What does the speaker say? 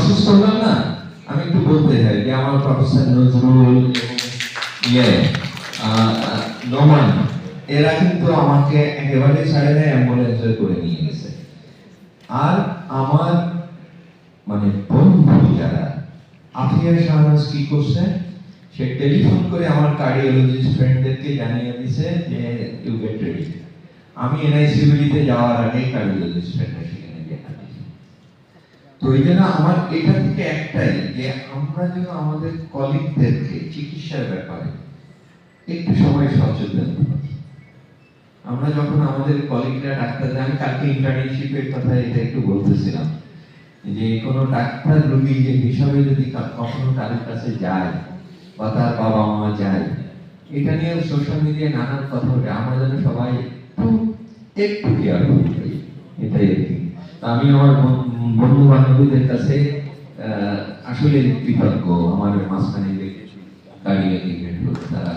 অসুস্থ হলাম না, আমি একটু বলতে চাই যে আমার প্রফেসর নজরুল নোমান এরা কিন্তু আমাকে একেবারে ছাড়ে দেয়, অ্যাম্বুলেন্সে করে নিয়ে গেছে। আর আমার মানে বন্ধু যারা, আফিয়া শাহনাজ কি করছে, সে টেলিফোন করে আমার কার্ডিওলজিস্ট ফ্রেন্ডদেরকে জানিয়ে দিছে যে ইউ গেট রেডি। আমি এনআইসিবিলিতে যাওয়ার আগে কার্ডিওলজিস্ট ফ্রেন্ডের সেখানে গিয়ে হাঁটিয়েছি। তো এই জন্য আমার এটা থেকে একটাই যে আমরা যেন আমাদের কলিগদেরকে চিকিৎসার ব্যাপারে একটু সময় সচেতন করি। আমরা যখন আমাদের কলিগরা ডাক্তার, আমি কালকে ইন্টার্নশিপের কথা এটা একটু বলতেছিলাম যে কোনো ডাক্তার রোগী যে হিসাবে যদি কখনো কারোর কাছে যায় বা তার বাবা মা যায়, এটা নিয়ে সোশ্যাল মিডিয়ায় নানান কথা ওঠে, আমরা যেন সবাই একটু কেয়ারফুল করি, এটাই আর কি। আমি আমার বন্ধু বান্ধবীদের কাছে আসলে কৃতজ্ঞ, আমার মাঝখানে দাঁড়িয়ে তারা